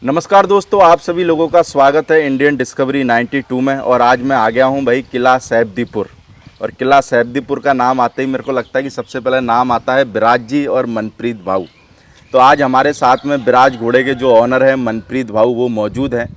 नमस्कार दोस्तों, आप सभी लोगों का स्वागत है इंडियन डिस्कवरी 92 में। और आज मैं आ गया हूं भाई किला सैफदीपुर। और किला सैफदीपुर का नाम आते ही मेरे को लगता है कि सबसे पहले नाम आता है विराज जी और मनप्रीत भाऊ। तो आज हमारे साथ में विराज घोड़े के जो ऑनर हैं मनप्रीत भाऊ वो मौजूद हैं।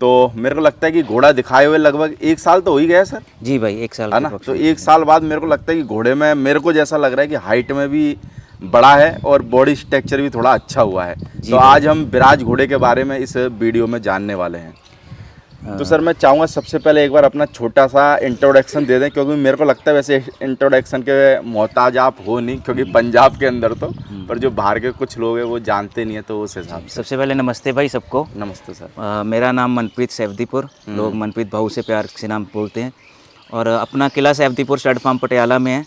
तो मेरे को लगता है कि घोड़ा दिखाए हुए लगभग 1 साल तो हो ही गया सर। जी भाई, 1 साल है ना। तो 1 साल बाद मेरे को लगता है कि घोड़े में मेरे को जैसा लग रहा है कि हाइट में भी बड़ा है और बॉडी स्ट्रक्चर भी थोड़ा अच्छा हुआ है। तो आज हम विराज घोड़े के बारे में इस वीडियो में जानने वाले हैं। तो सर मैं चाहूँगा सबसे पहले एक बार अपना छोटा सा इंट्रोडक्शन दे दें, क्योंकि मेरे को लगता है वैसे इंट्रोडक्शन के मोहताज आप हो नहीं, क्योंकि पंजाब के अंदर तो पर जो बाहर के कुछ लोग हैं वो जानते नहीं है, तो उस हिसाब से। सबसे पहले नमस्ते भाई सबको। नमस्ते सर। मेरा नाम मनप्रीत सैफदीपुर, लोग मनप्रीत भाऊ से प्यार से नाम बोलते हैं। और अपना किला सैफदीपुर स्टड फार्म पटियाला में है।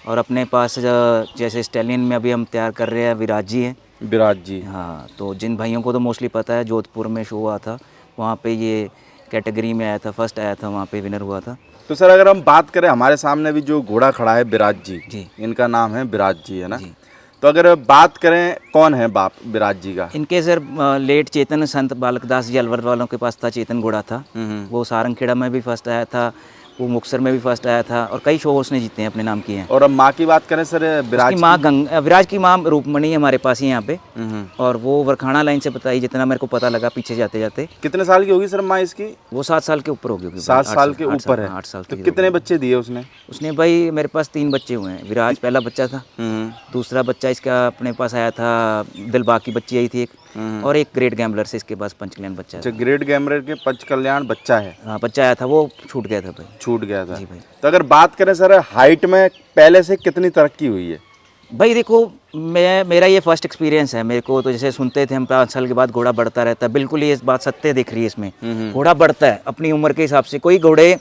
और अपने पास जैसे स्टैलियन में अभी हम तैयार कर रहे हैं, विराज जी हैं। विराज जी, हाँ, तो जिन भाइयों को तो मोस्टली पता है, जोधपुर में शो हुआ था, वहाँ पे ये कैटेगरी में आया था, फर्स्ट आया था, वहाँ पे विनर हुआ था। तो सर अगर हम बात करें, हमारे सामने भी जो घोड़ा खड़ा है विराज जी, जी इनका नाम है विराज जी, है ना। जी। तो अगर बात करें कौन है बाप विराज जी का? इनके सर लेट चेतन संत बालकदास जी अलवर वालों के पास था, चेतन घोड़ा था। वो सारंगखेड़ा में भी फर्स्ट आया था, वो मुक्तसर में भी फर्स्ट आया था, और कई शो उसने जीते हैं, अपने नाम किए हैं। और अब माँ की बात करें सर, विराज उसकी माँ विराज की माँ रूपमणि है हमारे पास ही यहाँ पे। की और वो वरखाना लाइन से बताई, जितना मेरे को पता लगा पीछे जाते जाते। कितने साल की होगी सर माँ इसकी? वो 7 साल के ऊपर हो गई। 7 साल के ऊपर है। 8 साल तो की कितने बच्चे दिए उसने? उसने भाई मेरे पास 3 बच्चे हुए हैं। विराज पहला बच्चा था, दूसरा बच्चा इसका अपने पास आया था, दिलबाग की बच्ची आई थी एक, और एक ग्रेट गैम्बलर से इसके पास पंचकल्याण बच्चा है। अच्छा, ग्रेट गैमरर के पंचकल्याण बच्चा है। हाँ, बच्चा आया था, वो छूट गया था भाई। छूट गया था जी भाई। तो अगर बात करें सर हाइट में पहले से कितनी तरक्की हुई है? भाई देखो, मेरा ये फर्स्ट एक्सपीरियंस है। मेरे को तो जैसे सुनते थे हम 5 साल के बाद घोड़ा बढ़ता रहता है, बिल्कुल ये बात सत्य दिख रही है इसमें। घोड़ा बढ़ता है अपनी उम्र के हिसाब से। कोई घोड़े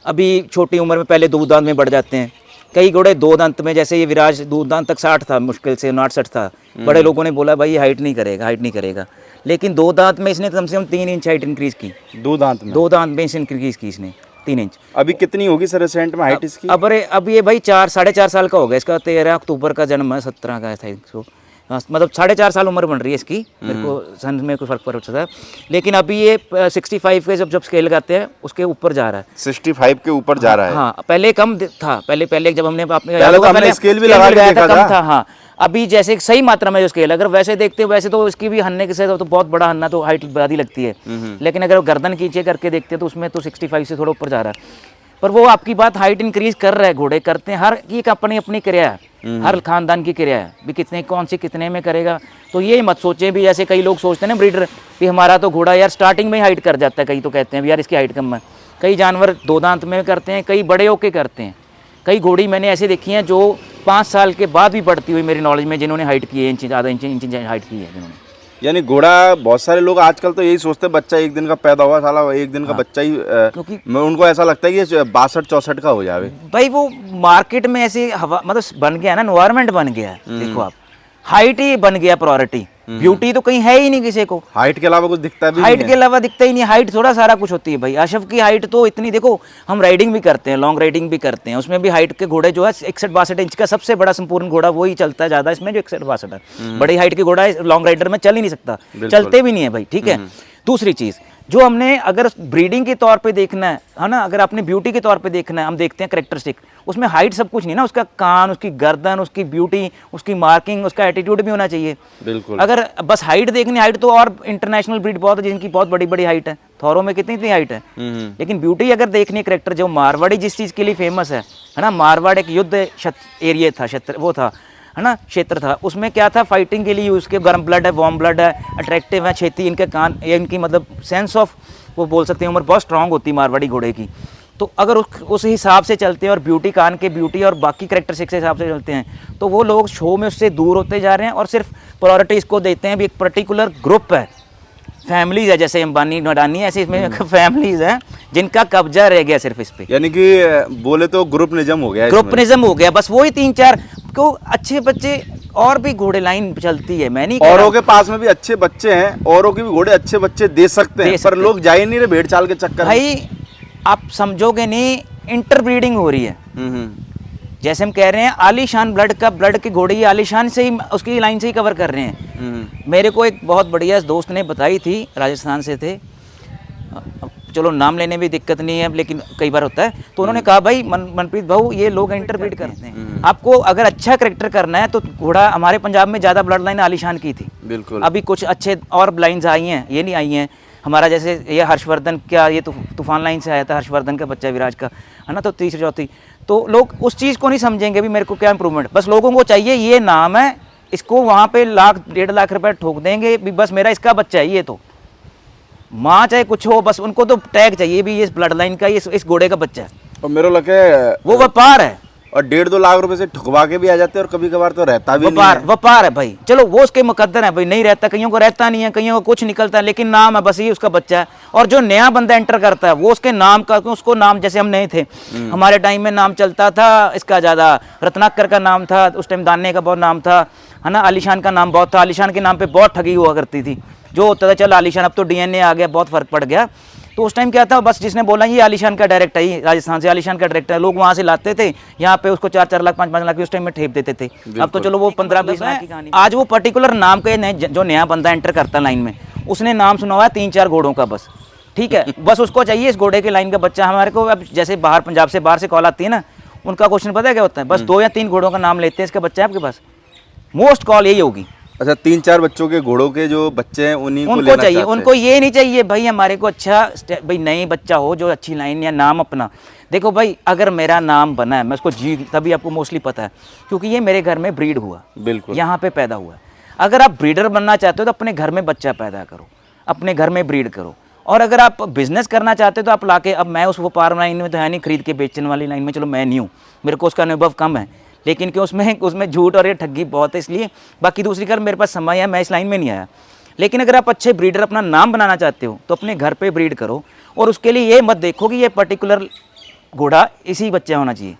अभी छोटी उम्र में पहले 2 दांत में बढ़ जाते हैं, कई घोड़े 2 दांत में, जैसे ये विराज 2 दांत तक 60 था, मुश्किल से 59 था। बड़े लोगों ने बोला भाई ये हाइट नहीं करेगा, हाइट नहीं करेगा, लेकिन 2 दांत में इसने कम से कम 3 इंच हाइट इंक्रीज़ की। 2 दांत में? 2 दांत में इसने इंक्रीज़ की इसने 3 इंच। अभी कितनी होगी सर रिसेंट में हाइट इसकी? अब ये भाई 4 साढ़े 4 साल का हो गया इसका। 13 अक्टूबर का जन्म है, 17 का था इसको। मतलब 4.5 साल उम्र बन रही है इसकी। मेरे को सन में कोई फर्क पड़ता है, लेकिन अभी ये 65 के जब स्केल लगाते हैं उसके ऊपर जा रहा है। 65 के ऊपर जा रहा है। हाँ, पहले कम था। पहले जब हमने हमने स्केल भी लगा के देखा कम था। हाँ, अभी जैसे सही मात्रा में जो स्केल, अगर वैसे देखते हो वैसे तो इसकी भी हन्ने के से तो बहुत बड़ा हन्ना, तो हाइट ज़्यादा लगती है। लेकिन अगर गर्दन नीचे करके देखते हैं तो उसमें तो 65 से थोड़ा ऊपर जा रहा है। पर वो आपकी बात हाइट इंक्रीज कर रहा है, घोड़े करते हैं, हर की अपनी अपनी क्रिया है, हर खानदान की क्रिया है भी, कितने कौन सी कितने में करेगा। तो ये मत सोचें भी, जैसे कई लोग सोचते हैं ना ब्रीडर भी हमारा तो घोड़ा यार स्टार्टिंग में ही हाइट कर जाता है। कई तो कहते हैं यार इसकी हाइट कम है। कई जानवर 2 दांत में करते हैं, कई बड़े होके करते हैं। कई घोड़ी मैंने ऐसे देखी हैं जो 5 साल के बाद भी बढ़ती हुई मेरी नॉलेज में, जिन्होंने हाइट की है, इंच आधा इंच हाइट की है जिन्होंने। यानी घोड़ा, बहुत सारे लोग आजकल तो यही सोचते हैं बच्चा 1 दिन का पैदा हुआ, साला 1 दिन का बच्चा ही, क्योंकि मैं उनको ऐसा लगता है कि 62-64 का हो जावे। भाई वो मार्केट में ऐसे हवा मतलब बन गया ना, एनवायरनमेंट बन गया है। देखो आप, हाइट ही बन गया प्रायोरिटी, ब्यूटी तो कहीं है ही नहीं किसी को। हाइट के अलावा कुछ दिखता भी हाइट के अलावा दिखता ही नहीं। हाइट थोड़ा सारा कुछ होती है भाई। अशफ की हाइट तो इतनी, देखो हम राइडिंग भी करते हैं, लॉन्ग राइडिंग भी करते हैं, उसमें भी हाइट के घोड़े जो है 61-62 इंच का सबसे बड़ा संपूर्ण घोड़ा वही चलता है ज़्यादा इसमें, जो 61-62 है। बड़ी हाइट के घोड़ा लॉन्ग राइडर में चल ही नहीं सकता, चलते भी नहीं है भाई, ठीक है। दूसरी चीज़ जो हमने अगर ब्रीडिंग के तौर पे देखना है ना, अगर आपने ब्यूटी के तौर पे देखना है, हम देखते हैं करेक्टरिस्टिक, उसमें हाइट सब कुछ नहीं ना, उसका कान, उसकी गर्दन, उसकी ब्यूटी, उसकी मार्किंग, उसका एटीट्यूड भी होना चाहिए। बिल्कुल। अगर बस हाइट देखनी, हाइट तो और इंटरनेशनल ब्रीड बहुत है जिनकी बहुत बड़ी बड़ी हाइट है। थौरों में कितनी हाइट है। लेकिन ब्यूटी अगर देखनी, करेक्टर, जो मारवाड़ी जिस चीज़ के लिए फेमस है ना, मारवाड़ एक युद्ध एरिया था, क्षेत्र वो था, है ना, क्षेत्र था। उसमें क्या था, फाइटिंग के लिए यूज़ के, गर्म ब्लड है, वार्म ब्लड है, अट्रैक्टिव है, छेती इनके कान, ये इनकी मतलब सेंस ऑफ, वो बोल सकते हैं उम्र बहुत स्ट्रांग होती है मारवाड़ी घोड़े की। तो अगर उस हिसाब से चलते हैं और ब्यूटी, कान के ब्यूटी और बाकी करेक्टरिस्टिक्स के हिसाब से चलते हैं, तो वो लोग शो में उससे दूर होते जा रहे हैं और सिर्फ प्रायोरिटी इसको देते हैं भी एक पर्टिकुलर ग्रुप है, फैमिलीज है, जैसे अंबानी अडानी, ऐसे इसमें फैमिलीज हैं जिनका कब्जा रह गया सिर्फ इस पे। यानी कि बोले तो ग्रुपनिज्म हो गया, ग्रुपनिज्म हो गया बस। वही 3-4 को अच्छे बच्चे, और भी घोड़े लाइन चलती है, मैं नहीं, औरों के पास में भी अच्छे बच्चे हैं, औरों के भी घोड़े अच्छे बच्चे दे सकते हैं, पर लोग जा ही नहीं रहे भेड़ चाल के चक्कर में। भाई आप समझोगे नहीं, इंटरब्रीडिंग हो रही है। जैसे हम कह रहे हैं आलीशान ब्लड के घोड़े ये आलीशान से ही उसकी लाइन से ही कवर कर रहे हैं। मेरे को एक बहुत बढ़िया दोस्त ने बताई थी, राजस्थान से थे, चलो नाम लेने में दिक्कत नहीं है लेकिन कई बार होता है, तो उन्होंने कहा भाई मनप्रीत भाऊ ये लोग इंटरब्रीड करते हैं, आपको अगर अच्छा करेक्टर करना है तो घोड़ा हमारे पंजाब में ज़्यादा ब्लड लाइन आलीशान की थी, बिल्कुल। अभी कुछ अच्छे और लाइन्स आई हैं, ये नहीं आई हैं। हमारा जैसे ये हर्षवर्धन, क्या ये तूफान लाइन से आया था हर्षवर्धन का बच्चा विराज का, है ना, तो तीसरी चौथी, तो लोग उस चीज़ को नहीं समझेंगे भी मेरे को क्या इंप्रूवमेंट, बस लोगों को चाहिए ये नाम है, इसको वहाँ पे 1-1.5 लाख रुपए ठोक देंगे भी बस मेरा इसका बच्चा है, ये तो माँ चाहे कुछ हो, बस उनको तो टैग चाहिए भी ये ब्लड लाइन का इस घोड़े का बच्चा है, और मेरे को लगे वो व्यापार है। और 1.5-2 लाख रुपए से ठुकवा के भी आ जाते हैं, और कभी कभार तो रहता भी नहीं है। व्यापार है भाई, चलो वो उसके मुकद्दर है भाई, नहीं रहता, कईयों को रहता नहीं है, कईयों को कुछ निकलता है, लेकिन नाम है बस ये उसका बच्चा है। और जो नया बंदा एंटर करता है वो उसके नाम का, उसको नाम, जैसे हम नए थे हमारे टाइम में नाम चलता था इसका ज़्यादा, रत्नाकर का नाम था उस टाइम, दाने का बहुत नाम था, है ना, आलीशान का नाम बहुत था, आलीशान के नाम पे बहुत ठगी हुआ करती थी, जो होता था चल आलीशान, अब तो डीएनए आ गया, बहुत फर्क पड़ गया। तो उस टाइम क्या था, बस जिसने बोला ये आलीशान का डायरेक्ट है, राजस्थान से आलीशान का डायरेक्ट है, लोग वहाँ से लाते थे, यहाँ पे उसको 4-4 लाख 5-5 लाख उस टाइम में ठेप देते थे। अब तो चलो वो 15-20 लाख की कहानी। आज वो पर्टिकुलर नाम के जो नया बंदा एंटर करता लाइन में, उसने नाम सुना हुआ है 3-4 घोड़ों का बस, ठीक है, बस उसको चाहिए इस घोड़े के लाइन का बच्चा। हमारे को अब जैसे बाहर पंजाब से बाहर से कॉल आती है ना, उनका क्वेश्चन पता है क्या होता है, बस 2 या 3 घोड़ों का नाम लेते हैं, इसका बच्चा है आपके पास, मोस्ट कॉल यही होगी। अच्छा, 3-4 बच्चों के घोड़ों के जो बच्चे हैं उन्हीं को उनको लेना चाहिए, चाहते हैं। उनको ये नहीं चाहिए भाई हमारे को अच्छा भाई नई बच्चा हो जो अच्छी लाइन या नाम अपना। देखो भाई अगर मेरा नाम बना है मैं उसको जी, तभी आपको मोस्टली पता है क्योंकि ये मेरे घर में ब्रीड हुआ, बिल्कुल यहाँ पे पैदा हुआ है। अगर आप ब्रीडर बनना चाहते हो तो अपने घर में बच्चा पैदा करो, अपने घर में ब्रीड करो। और अगर आप बिजनेस करना चाहते हो तो आप लाके, अब मैं उस व्यापार लाइन में तो है नहीं, खरीद के बेचने वाली लाइन में चलो मैं नहीं हूँ, मेरे को उसका अनुभव कम है, लेकिन क्यों उसमें झूठ और ये ठगी बहुत है, इसलिए। बाकी दूसरी कर मेरे पास समय है, मैं इस लाइन में नहीं आया। लेकिन अगर आप अच्छे ब्रीडर अपना नाम बनाना चाहते हो तो अपने घर पे ब्रीड करो, और उसके लिए ये मत देखो कि ये पर्टिकुलर घोड़ा इसी बच्चा होना चाहिए,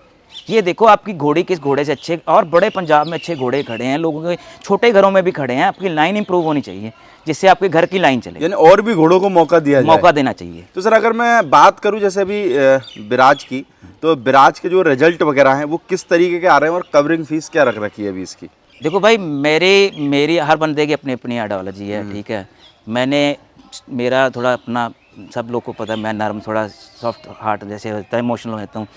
ये देखो आपकी घोड़ी किस घोड़े से अच्छे, और बड़े पंजाब में अच्छे घोड़े खड़े हैं, लोगों के छोटे घरों में भी खड़े हैं, आपकी लाइन इंप्रूव होनी चाहिए जिससे आपके घर की लाइन चले, यानी और भी घोड़ों को मौका देना चाहिए। तो सर अगर मैं बात करूं जैसे अभी बिराज की, तो बिराज के जो रिजल्ट वगैरह हैं वो किस तरीके के आ रहे हैं, और कवरिंग फीस क्या रख रखी है अभी इसकी? देखो भाई मेरी हर बंदे की अपनी अपनी आइडियोलॉजी है, ठीक है, मेरा थोड़ा अपना, सब लोग को पता है मैं नरम, थोड़ा सॉफ्ट हार्ट जैसे होता है, इमोशनल होता हूँ,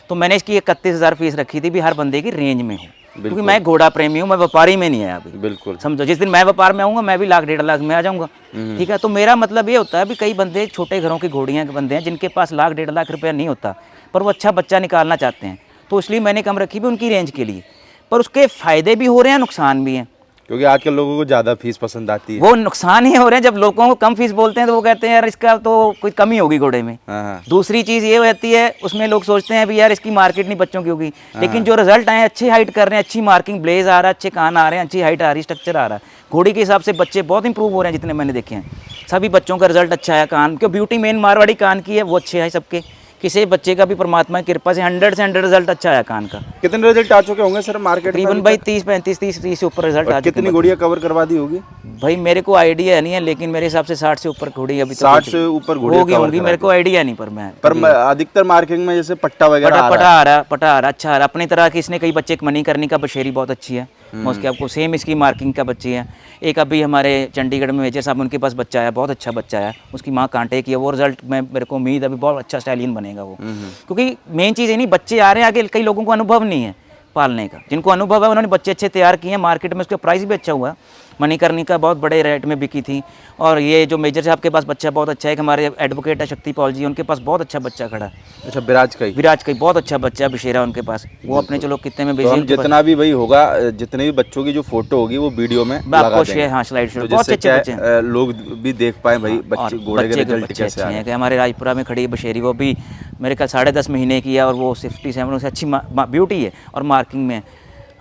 तो मैंने इसकी 31,000 फीस रखी थी भी हर बंदे की रेंज में हूँ, क्योंकि मैं घोड़ा प्रेमी हूँ, मैं व्यापारी में नहीं आया अभी, बिल्कुल समझो, जिस दिन मैं व्यापार में आऊँगा मैं भी 1-1.5 लाख में आ जाऊँगा, ठीक है। तो मेरा मतलब ये होता है भी कई बंदे छोटे घरों की घोड़ियाँ के बंदे हैं जिनके पास 1-1.5 लाख रुपया नहीं होता, पर वो अच्छा बच्चा निकालना चाहते हैं, तो इसलिए मैंने कम रखी भी उनकी रेंज के लिए, पर उसके फ़ायदे भी हो रहे हैं, नुकसान भी हैं, क्योंकि आजकल लोगों को ज़्यादा फीस पसंद आती है। वो नुकसान ही हो रहे हैं, जब लोगों को कम फीस बोलते हैं तो वो कहते हैं यार इसका तो कोई कमी होगी घोड़े में। हाँ। दूसरी चीज़ ये रहती है, उसमें लोग सोचते हैं भी यार इसकी मार्केट नहीं बच्चों की होगी, लेकिन जो रिजल्ट आए, अच्छी हाइट कर रहे हैं, अच्छी मार्किंग ब्लेज आ रहा है, अच्छे कान आ रहे हैं, अच्छी हाइट आ रही है, स्ट्रक्चर आ रहा है, घोड़ी के हिसाब से बच्चे बहुत इंप्रूव हो रहे हैं जितने मैंने देखे हैं, सभी बच्चों का रिजल्ट अच्छा आया, कान क्यों ब्यूटी मेन मारवाड़ी कान की है वो अच्छे है सबके, किसी बच्चे का भी परमात्मा की कृपा से 100 से 100 रिजल्ट अच्छा आया कान का। कितने रिजल्ट आ चुके होंगे सर मार्केट में? तकरीबन भाई 30 से ऊपर रिजल्ट आ चुके हैं। कितनी घोड़ियाँ कवर करवा दी होगी भाई? मेरे को आइडिया नहीं है, लेकिन मेरे हिसाब से 60 से ऊपर घोड़ी अभी 60 से ऊपर घोड़ियाँ होगी, मेरे को आइडिया नहीं, पर अधिकतर मार्किंग में जैसे पट्टा वगैरह पटा आ रहा अच्छा आ रहा, अपनी तरह की। इसने कई बच्चे, मणिकर्णी का बशेरी बहुत अच्छी है, मैं उसके आपको सेम इसकी मार्किंग का बच्ची है। एक अभी हमारे चंडीगढ़ में मेजर साहब उनके पास बच्चा आया, बहुत अच्छा बच्चा आया, उसकी माँ कांटे की है, वो रिजल्ट में मेरे को उम्मीद अभी बहुत अच्छा स्टाइलियन बनेगा वो, क्योंकि मेन चीज़ है नहीं, बच्चे आ रहे हैं आगे, कई लोगों को अनुभव नहीं है पालने का, जिनको अनुभव है उन्होंने बच्चे अच्छे तैयार किए हैं, मार्केट में उसका प्राइस भी अच्छा हुआ है। मणिकर्णी का बहुत बड़े रेट में बिकी थी, और ये जो मेजर साहब के पास बच्चा बहुत अच्छा है, कि हमारे एडवोकेट है शक्ति पॉल जी, उनके पास बहुत अच्छा बच्चा खड़ा है। अच्छा, विराज का ही बहुत अच्छा बच्चा है, बशेरा उनके पास, वो अपने चलो कितने में बेचे, जितना भी भाई होगा, जितने भी बच्चों की जो फोटो होगी वो वीडियो में लगा देंगे, हाँ स्लाइड शो, बहुत अच्छे बच्चे हैं, लोग भी देख पाए भाई बच्चे घोड़े के रिजल्ट कैसे हैं। कि हमारे राजपुरा में खड़ी है बशेरी, वो भी मेरे ख्याल 10.5 महीने की है, और वो 57 से अच्छी ब्यूटी है और मार्किंग में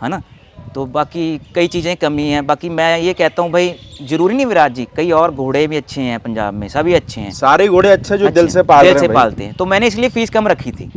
है ना। तो बाकी कई चीज़ें कमी हैं, बाकी मैं ये कहता हूँ भाई ज़रूरी नहीं विराज जी, कई और घोड़े भी अच्छे हैं पंजाब में, सभी अच्छे हैं, सारे घोड़े अच्छे जो दिल से पालते हैं। तो मैंने इसलिए फ़ीस कम रखी थी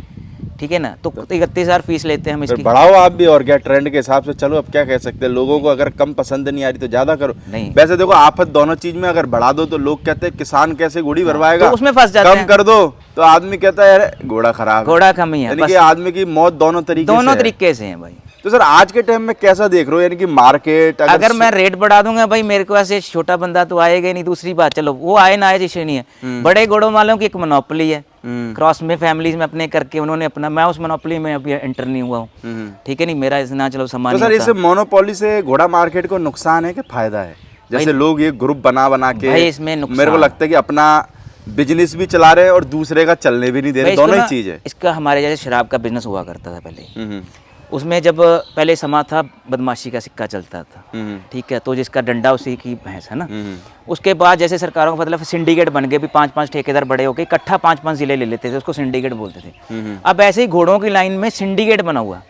ठीक है ना, तो 31,000 फीस लेते हैं हम फिर इसकी। बढ़ाओ आप भी, और क्या ट्रेंड के हिसाब से चलो। अब क्या कह सकते हैं, लोगों को अगर कम पसंद नहीं आ रही तो ज्यादा करो। नहीं। वैसे देखो आफत दोनों चीज में, अगर बढ़ा दो तो लोग कहते हैं किसान कैसे घोड़ी भरवाएगा, तो उसमें फंस जाते कम हैं। कर दो तो आदमी कहता है अरे घोड़ा खराब है। घोड़ा कम ही है, यानी बस कि आदमी की मौत दोनों तरीके से दोनों है। तरीके से हैं भाई। तो सर आज के टाइम में कैसा देख रहे हो, यानी कि मार्केट अगर मैं रेट बढ़ा दूंगा भाई, मेरे को ऐसे छोटा बंदा तो आएगा ही नहीं। दूसरी बात, चलो वो आए ना आए इशू नहीं है, बड़े घोड़ों वालों की एक मोनोपोली है, क्रॉस में फैमिलीज में अपने करके उन्होंने अपना, मैं उस मोनोपोली में अभी एंटर नहीं हुआ हूँ, ठीक है नहीं, मेरा इतना चलो सामान तो सर इस मोनोपोली से घोड़ा मार्केट को नुकसान है कि फायदा है? जैसे लोग ये ग्रुप बना बना के, भाई इसमें नुकसान, मेरे को लगता है कि अपना बिजनेस भी चला रहे हैं और दूसरे का चलने भी नहीं दे रहे, दोनों ही चीज है। इसका हमारे जैसे शराब का बिजनेस हुआ करता था पहले, उसमें जब पहले समा था बदमाशी का सिक्का चलता था, ठीक है, तो जिसका डंडा उसी की भैंस है ना। उसके बाद जैसे सरकारों को मतलब सिंडिकेट बन गए, भी 5-5 ठेकेदार बड़े होके इकट्ठा 5-5 जिले ले लेते थे, उसको सिंडिकेट बोलते थे। अब ऐसे ही घोड़ों की लाइन में सिंडिकेट बना हुआ,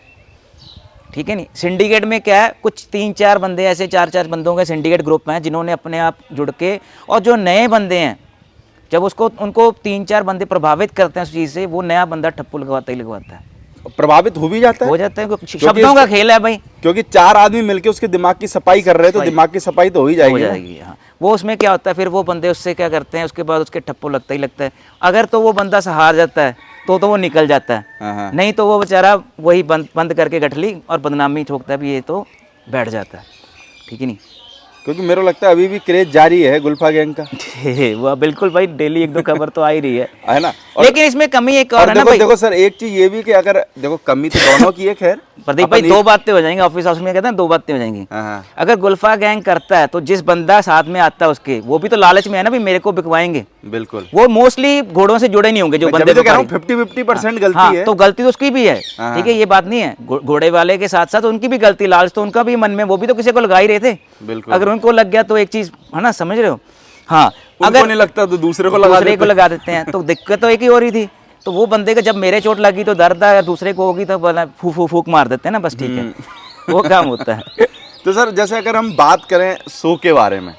ठीक है नहीं। सिंडिकेट में क्या है, कुछ 3-4 बंदे ऐसे 4-4 बंदों के सिंडिकेट ग्रुप हैं जिन्होंने अपने आप जुड़ के, और जो नए बंदे हैं जब उसको उनको 3-4 बंदे प्रभावित करते हैं उस चीज़ से, वो नया बंदा ठप्पू लगवाता ही लगवाता है, प्रभावित हो भी जाता है, हो जाता है। शब्दों का खेल है भाई, क्योंकि 4 आदमी मिलके उसके दिमाग की सफाई कर रहे हैं, तो दिमाग की सफाई तो हो ही हो जाएगी ना। जाएगी। हाँ, वो उसमें क्या होता है, फिर वो बंदे उससे क्या करते हैं, उसके बाद उसके ठप्पू लगता ही लगता है। अगर तो वो बंदा सहार जाता है तो वो निकल जाता है, नहीं तो वो बेचारा वही बंद करके गठली और बदनामी ठोकता है भी, ये तो बैठ जाता है, ठीक है नहीं। क्योंकि मेरे को लगता है अभी भी क्रेज जारी है गुल्फा गैंग का। वो बिल्कुल भाई, डेली 1-2 खबर तो आ ही रही है ना। लेकिन इसमें कमी एक और है ना देखो, भाई। देखो सर एक चीज ये भी कि अगर देखो कमी तो दोनों की है, खैर प्रदीप भाई 2 बातें हो जाएंगी, ऑफिस हाउस में कहते हैं 2 बातें हो जाएंगी। हाँ। अगर गुल्फा गैंग करता है तो जिस बंदा साथ में आता है उसके, वो भी तो लालच में है ना भी मेरे को बिकवाएंगे, बिल्कुल। वो मोस्टली घोड़ों से जुड़े नहीं होंगे जो बंदे, तो कह रहा हूं 50-50% गलती है। तो गलती तो उसकी भी है, ठीक है, ये बात नहीं है। घोड़े वाले के साथ साथ उनकी भी गलती, लालच तो उनका भी मन में, वो भी तो किसी को लगा ही रहे थे। बिल्कुल। अगर उनको लग गया तो एक चीज है ना, समझ रहे हो। हाँ, अगर नहीं लगता तो दूसरे को लगा देते हैं, तो दिक्कत तो एक ही हो रही थी। तो वो बंदे का जब मेरे चोट लगी तो दर्द है, दूसरे को होगी तो फूक मार देते हैं ना, बस ठीक है, वो काम होता है। तो सर जैसे अगर हम बात करें शो के बारे में,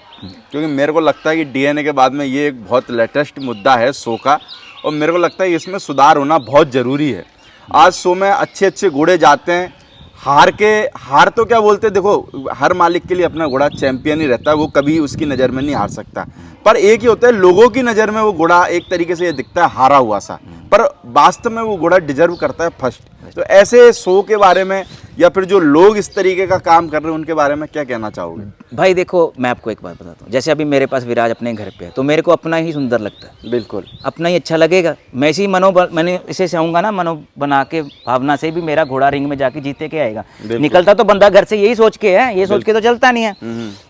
क्योंकि मेरे को लगता है कि डीएनए के बाद में ये एक बहुत लेटेस्ट मुद्दा है शो का, और मेरे को लगता है इसमें सुधार होना बहुत ज़रूरी है। आज शो में अच्छे अच्छे घोड़े जाते हैं, हार तो क्या बोलते हैं, देखो हर मालिक के लिए अपना घोड़ा चैंपियन ही रहता है, वो कभी उसकी नज़र में नहीं हार सकता। पर एक ही होता है, लोगों की नज़र में वो घोड़ा एक तरीके से ये दिखता है हारा हुआ सा, पर वास्तव में वो घोड़ा डिजर्व करता है फर्स्ट। तो ऐसे शो के बारे में या फिर जो लोग इस तरीके का काम कर रहे हैं उनके बारे में क्या कहना चाहोगे? भाई देखो, मैं आपको एक बात बताता हूँ, जैसे अभी मेरे पास विराज अपने घर पे है, तो मेरे को अपना ही सुंदर लगता है, बिल्कुल अपना ही अच्छा लगेगा। मैं इसी मैंने इसे चाहूँगा ना, मनो बना के भावना से भी मेरा घोड़ा रिंग में जाके जीते के आएगा। निकलता तो बंदा घर से यही सोच के है, ये सोच के तो चलता नहीं है।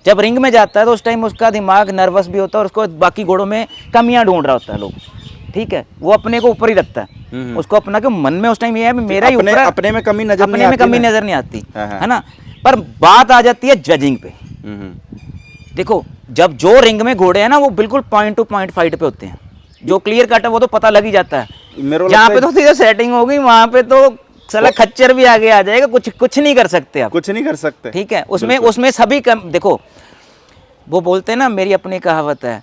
जब रिंग में जाता है तो उस टाइम उसका दिमाग नर्वस भी होता है, और उसको बाकी घोड़ों में कमियां ढूंढ रहा होता है लोग, ठीक है, वो अपने को ऊपर ही रखता है, उसको अपना के मन में उस टाइम ये है मेरा ही ऊपर, अपने में कमी नजर नहीं आती है ना। पर बात आ जाती है जजिंग पे। देखो, जब जो रिंग में घोड़े हैं ना, वो बिल्कुल पॉइंट टू पॉइंट फाइट पे होते हैं, जो क्लियर कट है वो तो पता लग ही जाता है। जहाँ पे तो सीधा सेटिंग होगी वहां पे तो साला खच्चर भी आगे आ जाएगा, कुछ नहीं कर सकते आप, कुछ नहीं कर सकते, ठीक है। उसमें सभी देखो, वो बोलते हैं ना, मेरी अपनी कहावत है,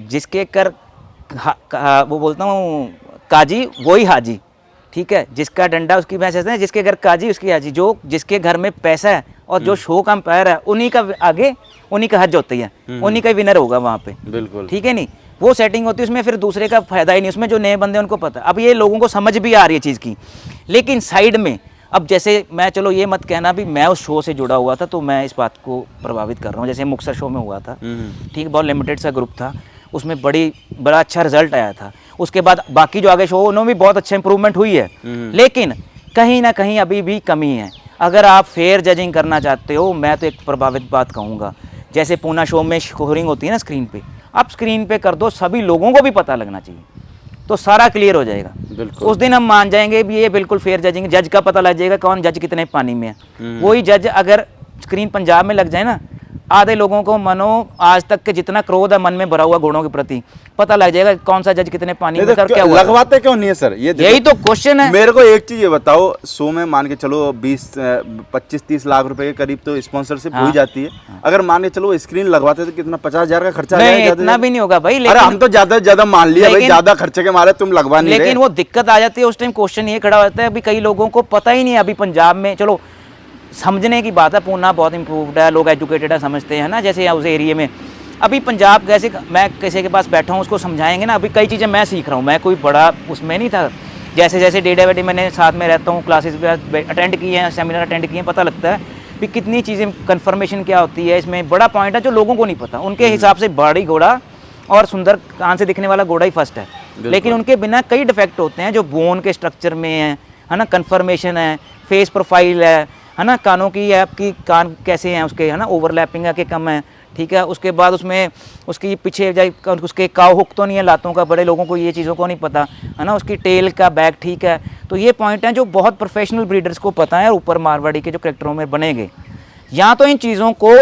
जिसके कर वो बोलता हूँ काजी वही हाजी, ठीक है, जिसका डंडा उसकी भैंस, ऐसे जिसके घर काजी उसकी हाजी। जो जिसके घर में पैसा है और जो शो का अंपायर है, उन्हीं का आगे उन्हीं का हज होती है, उन्हीं का विनर होगा वहाँ पे, बिल्कुल, ठीक है नहीं। वो सेटिंग होती है उसमें, फिर दूसरे का फायदा ही नहीं उसमें, जो नए बंदे उनको पता। अब ये लोगों को समझ भी आ रही है चीज़ की, लेकिन साइड में अब जैसे मैं, चलो ये मत कहना भी मैं उस शो से जुड़ा हुआ था तो मैं इस बात को प्रभावित कर रहा हूँ। जैसे मुक्तसर शो में हुआ था, ठीक, बहुत लिमिटेड सा ग्रुप था, उसमें बड़ा अच्छा रिजल्ट आया था। उसके बाद बाकी जो आगे शो उन्होंने भी बहुत अच्छा इंप्रूवमेंट हुई है, लेकिन कहीं ना कहीं अभी भी कमी है। अगर आप फेयर जजिंग करना चाहते हो, मैं तो एक प्रभावित बात कहूँगा, जैसे पूना शो में स्कोरिंग होती है ना स्क्रीन पे, आप स्क्रीन पे कर दो, सभी लोगों को भी पता लगना चाहिए, तो सारा क्लियर हो जाएगा। उस दिन हम मान जाएंगे भी ये बिल्कुल फेयर जजिंग, जज का पता लग जाएगा कौन जज कितने पानी में है। वही जज अगर स्क्रीन पंजाब में लग जाए ना, आधे लोगों को मनो आज तक के जितना क्रोध है मन में भरा हुआ घोड़ों के प्रति, पता लग जाएगा कौन सा जज कितने पानी में कर क्या हुआ। लगवाते क्यों नहीं है सर? ये यही तो क्वेश्चन है। मेरे को एक चीज ये बताओ, 100 में मान के चलो 25-30 लाख रुपए के करीब तो स्पॉन्सरशिप हो ही जाती है। अगर मान के चलो स्क्रीन लगवाते तो कितना 50,000 का खर्चा नहीं, इतना भी नहीं होगा भाई। अरे हम तो ज्यादा से ज्यादा मान लिया भाई, ज्यादा खर्चे के मारे तुम लगवा नहीं रहे। लेकिन वो दिक्कत आ जाती है उस टाइम, क्वेश्चन ये खड़ा होता है अभी कई लोगों को पता ही नहीं है। अभी पंजाब में चलो समझने की बात है, पूना बहुत इंप्रूव्ड है, लोग एजुकेटेड है, समझते हैं ना, जैसे उस एरिया में। अभी पंजाब कैसे, मैं किसी के पास बैठा हूँ उसको समझाएंगे ना, अभी कई चीज़ें मैं सीख रहा हूँ, मैं कोई बड़ा उसमें नहीं था। जैसे जैसे डे बाई डे मैंने साथ में रहता हूँ, क्लासेस अटेंड किए हैं, सेमिनार अटेंड किए हैं, पता लगता है कि कितनी चीज़ें, कन्फर्मेशन क्या होती है, इसमें बड़ा पॉइंट है जो लोगों को नहीं पता। उनके हिसाब से बड़ी घोड़ा और सुंदर कान से दिखने वाला घोड़ा ही फर्स्ट है, लेकिन उनके बिना कई डिफेक्ट होते हैं जो बोन के स्ट्रक्चर में है ना, कन्फर्मेशन है, फेस प्रोफाइल है ना, कानों की आपकी कान कैसे हैं उसके, है ना, ओवरलैपिंग है कि कम है, ठीक है। उसके बाद उसमें उसकी पीछे उसके काव हुक तो नहीं है लातों का, बड़े लोगों को ये चीज़ों को नहीं पता है ना, उसकी टेल का बैक ठीक है। तो ये पॉइंट हैं जो बहुत प्रोफेशनल ब्रीडर्स को पता है, और ऊपर मारवाड़ी के जो करेक्टरों में बनेंगे, यहाँ तो इन चीज़ों को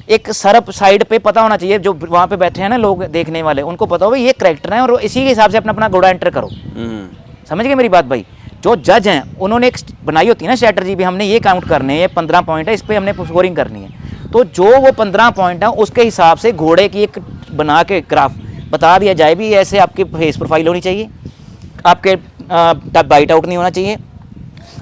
एक सरप साइड पे पता होना चाहिए। जो वहाँ पे बैठे हैं ना लोग देखने वाले, उनको पता हो भाई ये करेक्टर हैं, और इसी के हिसाब से अपना अपना घोड़ा एंटर करो। समझ गए मेरी बात भाई? जो जज हैं उन्होंने एक बनाई होती है ना स्ट्रैटेजी भी, हमने ये काउंट करने हैं, ये 15 पॉइंट है, इस पर हमने स्कोरिंग करनी है। तो जो वो 15 पॉइंट है उसके हिसाब से घोड़े की एक बना के ग्राफ बता दिया जाए भी ऐसे आपकी फेस प्रोफाइल होनी चाहिए, आपके बाइट आउट नहीं होना चाहिए,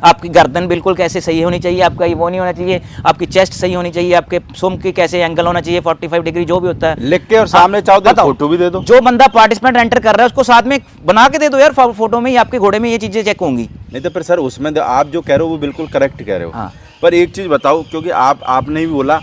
आपकी गर्दन बिल्कुल कैसे सही होनी चाहिए, आपका ये वो नहीं होना चाहिए, आपकी चेस्ट सही होनी चाहिए, आपके सुम की कैसे एंगल होना चाहिए, 45 डिग्री जो भी होता है लिख के, और सामने चाहो तो फोटो भी दे दो। जो बंदा पार्टिसिपेंट एंटर कर रहा है उसको साथ में बना के दे दो यार, फोटो में ही आपके घोड़े में ये चीजें चेक होंगी। नहीं तो फिर सर उसमें आप जो कह रहे हो वो बिल्कुल करेक्ट कह रहे हो। हाँ। पर एक चीज बताओ, क्योंकि आपने भी बोला